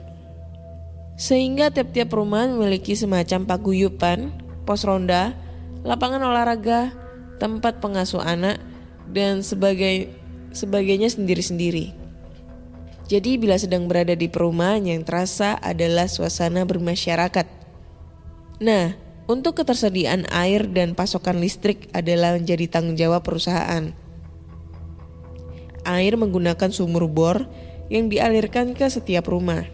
Sehingga tiap-tiap perumahan memiliki semacam paguyuban, pos ronda, lapangan olahraga, tempat pengasuh anak, dan sebagainya sendiri-sendiri. Jadi bila sedang berada di perumahan yang terasa adalah suasana bermasyarakat. Nah, untuk ketersediaan air dan pasokan listrik adalah menjadi tanggung jawab perusahaan. Air menggunakan sumur bor yang dialirkan ke setiap rumah.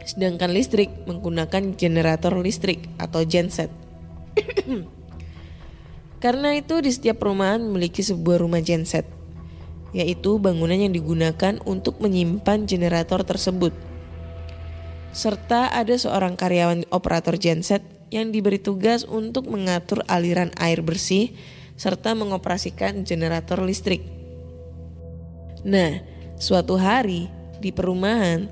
Sedangkan listrik menggunakan generator listrik atau genset. Karena itu di setiap perumahan memiliki sebuah rumah genset, yaitu bangunan yang digunakan untuk menyimpan generator tersebut. Serta ada seorang karyawan operator genset yang diberi tugas untuk mengatur aliran air bersih serta mengoperasikan generator listrik. Nah, suatu hari di perumahan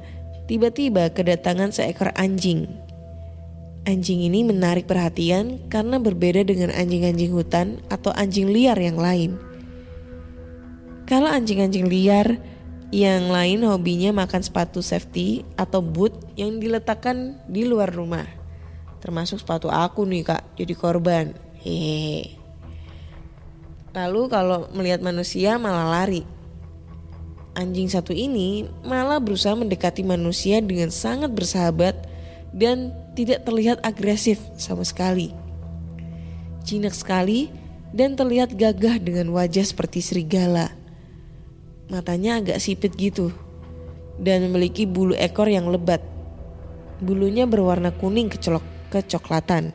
tiba-tiba kedatangan seekor anjing. Anjing ini menarik perhatian karena berbeda dengan anjing-anjing hutan atau anjing liar yang lain. Kalau anjing-anjing liar yang lain hobinya makan sepatu safety atau boot yang diletakkan di luar rumah. Termasuk sepatu aku nih kak, jadi korban. Hehehe. Lalu kalau melihat manusia malah lari. Anjing satu ini malah berusaha mendekati manusia dengan sangat bersahabat dan tidak terlihat agresif sama sekali. Jinak sekali dan terlihat gagah dengan wajah seperti serigala. Matanya agak sipit gitu dan memiliki bulu ekor yang lebat. Bulunya berwarna kuning kecoklatan.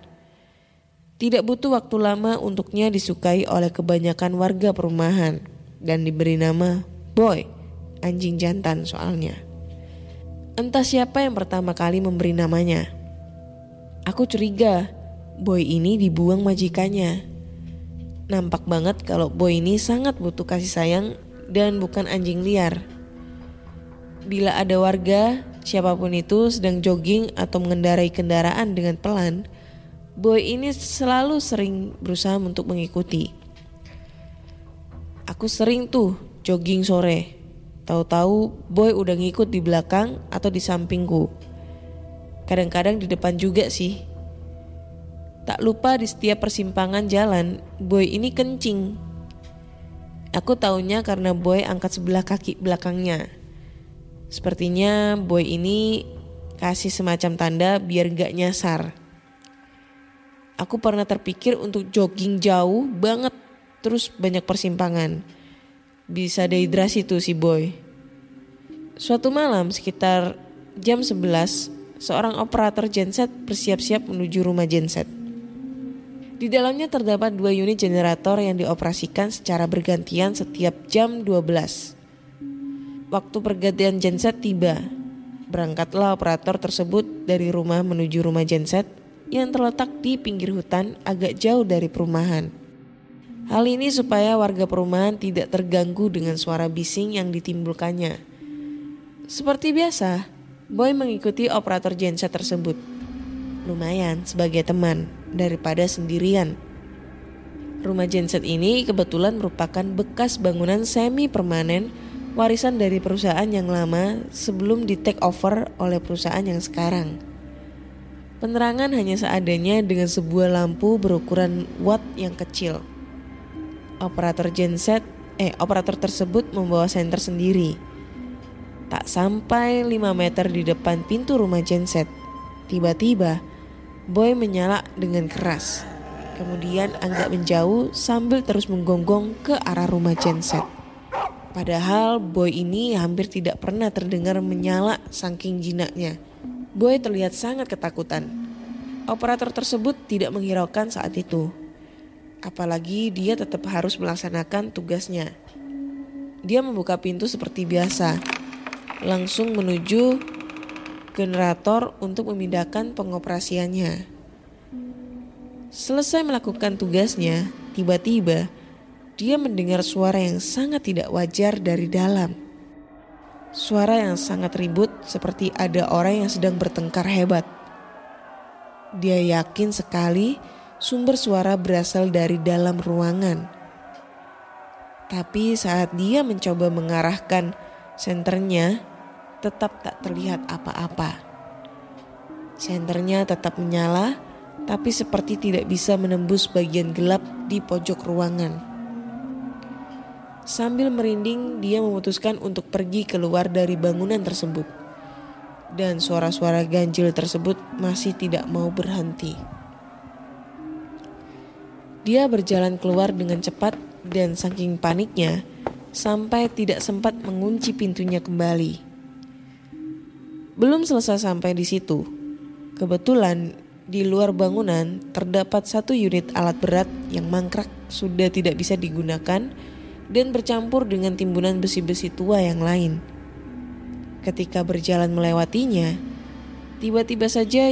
Tidak butuh waktu lama untuknya disukai oleh kebanyakan warga perumahan dan diberi nama Boy, anjing jantan soalnya. Entah siapa yang pertama kali memberi namanya. Aku curiga Boy ini dibuang majikannya. Nampak banget kalau Boy ini sangat butuh kasih sayang dan bukan anjing liar. Bila ada warga, siapapun itu sedang jogging atau mengendarai kendaraan dengan pelan, Boy ini selalu sering berusaha untuk mengikuti. Aku sering tuh jogging sore. Tahu-tahu Boy udah ngikut di belakang atau di sampingku. Kadang-kadang di depan juga sih. Tak lupa di setiap persimpangan jalan, Boy ini kencing. Aku taunya karena Boy angkat sebelah kaki belakangnya. Sepertinya Boy ini kasih semacam tanda biar gak nyasar. Aku pernah terpikir untuk jogging jauh banget, terus banyak persimpangan. Bisa dehidrasi tuh si Boy. Suatu malam sekitar jam 11, seorang operator genset bersiap-siap menuju rumah genset. Di dalamnya terdapat 2 unit generator yang dioperasikan secara bergantian setiap jam 12. Waktu pergantian genset tiba. Berangkatlah operator tersebut dari rumah menuju rumah genset yang terletak di pinggir hutan agak jauh dari perumahan. Hal ini supaya warga perumahan tidak terganggu dengan suara bising yang ditimbulkannya. Seperti biasa, Boy mengikuti operator genset tersebut. Lumayan sebagai teman daripada sendirian. Rumah genset ini kebetulan merupakan bekas bangunan semi permanen warisan dari perusahaan yang lama sebelum di take over oleh perusahaan yang sekarang. Penerangan hanya seadanya dengan sebuah lampu berukuran watt yang kecil. Operator tersebut membawa senter sendiri. Tak sampai 5 meter di depan pintu rumah genset, tiba-tiba Boy menyala dengan keras. Kemudian agak menjauh sambil terus menggonggong ke arah rumah genset. Padahal Boy ini hampir tidak pernah terdengar menyala saking jinaknya. Boy terlihat sangat ketakutan. Operator tersebut tidak menghiraukan saat itu. Apalagi dia tetap harus melaksanakan tugasnya. Dia membuka pintu seperti biasa, langsung menuju generator untuk memindahkan pengoperasiannya. Selesai melakukan tugasnya, tiba-tiba dia mendengar suara yang sangat tidak wajar dari dalam. Suara yang sangat ribut seperti ada orang yang sedang bertengkar hebat. Dia yakin sekali sumber suara berasal dari dalam ruangan. Tapi saat dia mencoba mengarahkan senternya, tetap tak terlihat apa-apa. Senternya tetap menyala, tapi seperti tidak bisa menembus bagian gelap di pojok ruangan. Sambil merinding, dia memutuskan untuk pergi keluar dari bangunan tersebut. Dan suara-suara ganjil tersebut masih tidak mau berhenti. Dia berjalan keluar dengan cepat dan saking paniknya sampai tidak sempat mengunci pintunya kembali. Belum selesai sampai di situ, kebetulan di luar bangunan terdapat satu unit alat berat yang mangkrak sudah tidak bisa digunakan dan bercampur dengan timbunan besi-besi tua yang lain. Ketika berjalan melewatinya, tiba-tiba saja...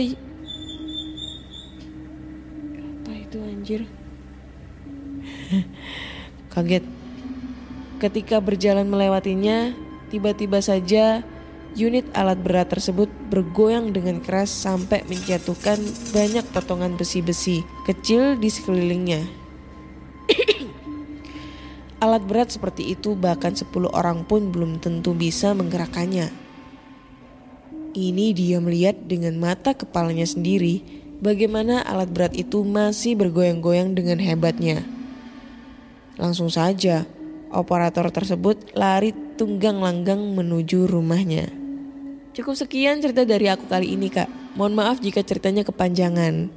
Apa itu anjir? Kaget. Ketika berjalan melewatinya, tiba-tiba saja unit alat berat tersebut bergoyang dengan keras sampai menjatuhkan banyak potongan besi-besi kecil di sekelilingnya. Alat berat seperti itu bahkan 10 orang pun belum tentu bisa menggerakkannya. Ini dia melihat dengan mata kepalanya sendiri bagaimana alat berat itu masih bergoyang-goyang dengan hebatnya. Langsung saja operator tersebut lari tunggang-langgang menuju rumahnya. Cukup sekian cerita dari aku kali ini, Kak. Mohon maaf jika ceritanya kepanjangan.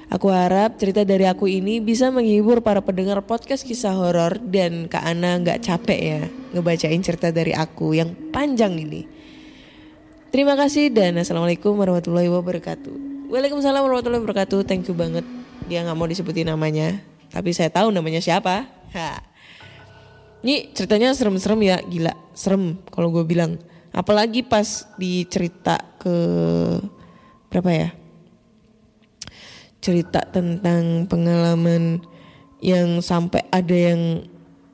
Aku harap cerita dari aku ini bisa menghibur para pendengar podcast kisah horor dan Kak Ana gak capek ya ngebacain cerita dari aku yang panjang ini. Terima kasih dan assalamualaikum warahmatullahi wabarakatuh. Waalaikumsalam warahmatullahi wabarakatuh. Thank you banget. Dia gak mau disebutin namanya, tapi saya tahu namanya siapa. Ini ceritanya serem-serem ya, gila serem kalau gue bilang. Apalagi pas dicerita ke berapa ya? Cerita tentang pengalaman yang sampai ada yang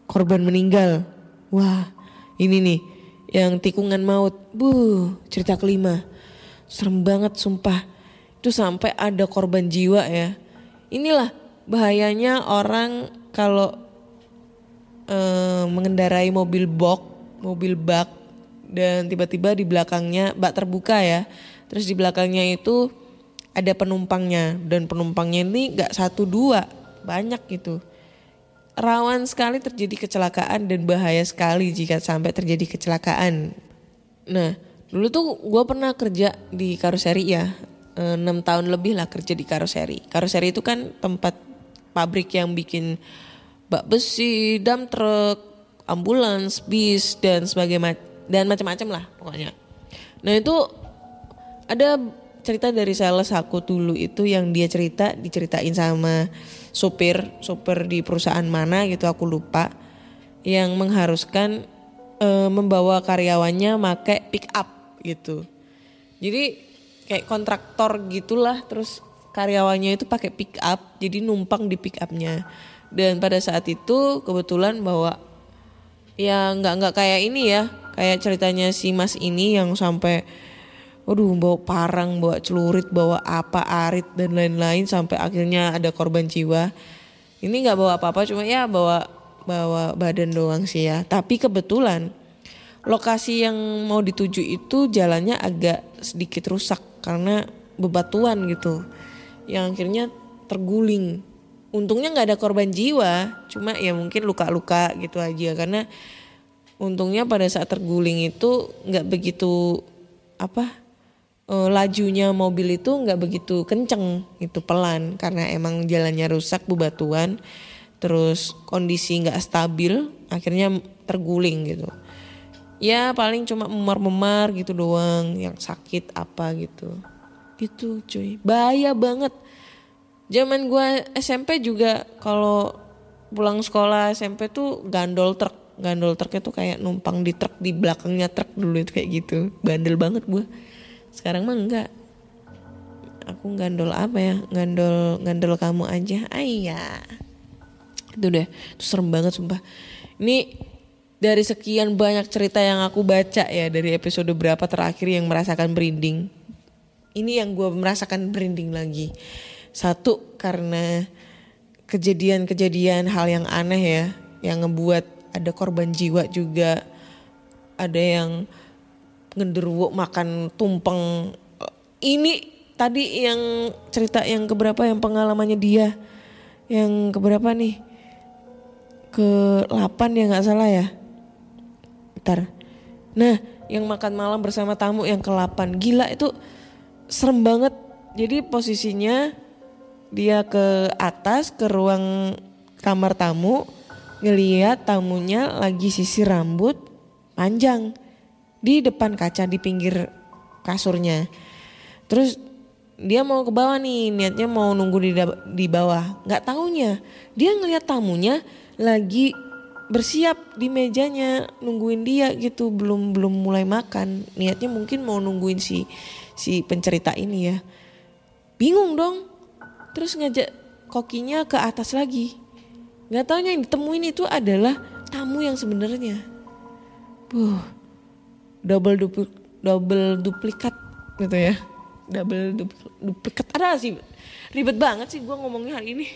korban meninggal. Wah, ini nih yang tikungan maut. Cerita kelima. Serem banget sumpah. Itu sampai ada korban jiwa ya. Inilah bahayanya orang kalau mengendarai mobil bak dan tiba-tiba di belakangnya bak terbuka ya. Terus di belakangnya itu ada penumpangnya dan penumpangnya ini gak 1-2, banyak gitu. Rawan sekali terjadi kecelakaan dan bahaya sekali jika sampai terjadi kecelakaan. Nah dulu tuh gue pernah kerja di karoseri ya, 6 tahun lebih lah kerja di karoseri. Karoseri itu kan tempat pabrik yang bikin bak besi, dump truck, ambulans, bis dan sebagainya dan macam-macam lah pokoknya. Nah itu ada cerita dari sales aku dulu itu yang dia diceritain sama sopir di perusahaan mana gitu aku lupa, yang mengharuskan membawa karyawannya pakai pick up gitu. Jadi kayak kontraktor gitulah, terus karyawannya itu pakai pick up, jadi numpang di pick upnya. Dan pada saat itu kebetulan bawa ya nggak kayak ini ya, kayak ceritanya si mas ini yang sampai bawa parang, bawa celurit, bawa arit dan lain-lain sampai akhirnya ada korban jiwa. Ini nggak bawa apa-apa, cuma ya bawa badan doang sih ya. Tapi kebetulan lokasi yang mau dituju itu jalannya agak sedikit rusak karena bebatuan gitu, yang akhirnya terguling. Untungnya nggak ada korban jiwa, cuma ya mungkin luka-luka gitu aja. Karena untungnya pada saat terguling itu nggak begitu lajunya mobil itu nggak begitu kenceng, itu pelan karena emang jalannya rusak bebatuan, terus kondisi nggak stabil, akhirnya terguling gitu. Ya paling cuma memar-memar gitu doang, yang sakit apa gitu cuy, bahaya banget. Zaman gue SMP juga kalau pulang sekolah SMP tuh gandol truk itu kayak numpang di truk, di belakangnya truk dulu itu kayak gitu, bandel banget gue. Sekarang mah enggak. Aku gandol apa ya? Gandol kamu aja. Ayah. Itu deh. Itu serem banget sumpah. Ini dari sekian banyak cerita yang aku baca ya dari episode berapa terakhir yang merasakan merinding. Ini yang gue merasakan merinding lagi. Satu karena kejadian-kejadian hal yang aneh ya, yang ngebuat ada korban jiwa juga. Ada yang ngenderuwo makan tumpeng. Ini tadi yang cerita yang keberapa, yang pengalamannya dia yang keberapa nih, ke-8 ya nggak salah ya. Bentar. Nah, yang makan malam bersama tamu yang ke-8. Gila itu serem banget. Jadi posisinya dia ke atas ke ruang kamar tamu, ngeliat tamunya lagi sisir rambut panjang di depan kaca di pinggir kasurnya. Terus dia mau ke bawah nih, niatnya mau nunggu di bawah. Nggak taunya dia ngeliat tamunya lagi bersiap di mejanya nungguin dia gitu, belum mulai makan. Niatnya mungkin mau nungguin si pencerita ini ya. Bingung dong. Terus ngajak kokinya ke atas lagi. Nggak taunya yang ditemuin itu adalah tamu yang sebenarnya. Double duplikat gitu ya. Double duplikat. Ada sih, ribet banget sih gue ngomongnya hari ini.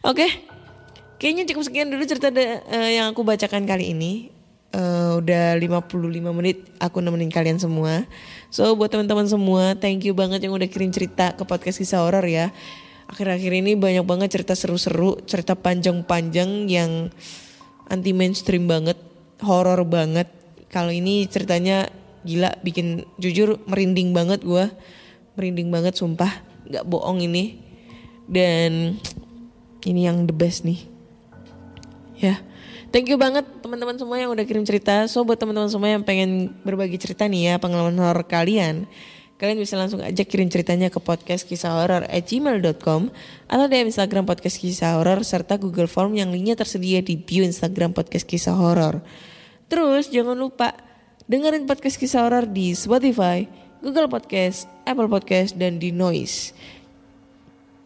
Oke, kayaknya cukup sekian dulu cerita yang aku bacakan kali ini. Udah 55 menit aku nemenin kalian semua. So buat teman-teman semua, thank you banget yang udah kirim cerita ke podcast kisah horor ya. Akhir-akhir ini banyak banget cerita seru-seru, cerita panjang-panjang yang anti mainstream banget, horor banget. Kalau ini ceritanya gila, bikin jujur merinding banget gue. Merinding banget sumpah, gak bohong ini. Dan ini yang the best nih. Ya, thank you banget teman-teman semua yang udah kirim cerita. So buat teman-teman semua yang pengen berbagi cerita nih ya, pengalaman horor kalian bisa langsung aja kirim ceritanya ke podcastkisahhoror@gmail.com atau DM Instagram podcast kisah horor serta Google Form yang linknya tersedia di bio Instagram podcast kisah horor. Terus jangan lupa dengerin podcast kisah horor di Spotify, Google Podcast, Apple Podcast, dan di Noise.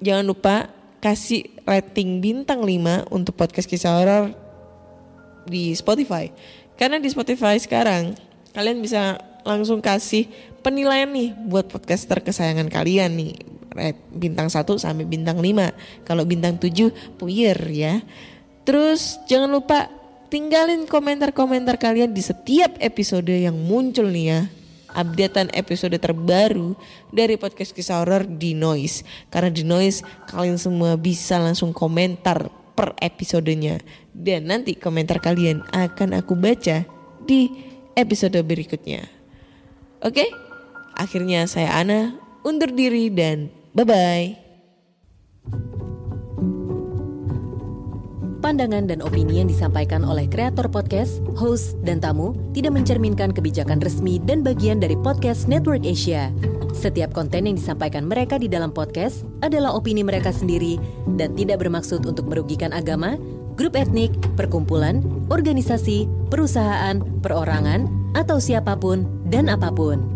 Jangan lupa kasih rating bintang 5 untuk podcast kisah horor di Spotify. Karena di Spotify sekarang kalian bisa langsung kasih penilaian nih buat podcaster kesayangan kalian nih. Bintang 1 sampai bintang 5. Kalau bintang 7 puyer ya. Terus jangan lupa tinggalin komentar-komentar kalian di setiap episode yang muncul nih ya. Updatean episode terbaru dari podcast kisah horor di Noise. Karena di Noise kalian semua bisa langsung komentar per episodenya. Dan nanti komentar kalian akan aku baca di episode berikutnya. Oke? Akhirnya saya Ana undur diri dan bye-bye. Pandangan dan opini yang disampaikan oleh kreator podcast, host, dan tamu tidak mencerminkan kebijakan resmi dan bagian dari podcast Network Asia. Setiap konten yang disampaikan mereka di dalam podcast adalah opini mereka sendiri dan tidak bermaksud untuk merugikan agama, grup etnik, perkumpulan, organisasi, perusahaan, perorangan, atau siapapun dan apapun.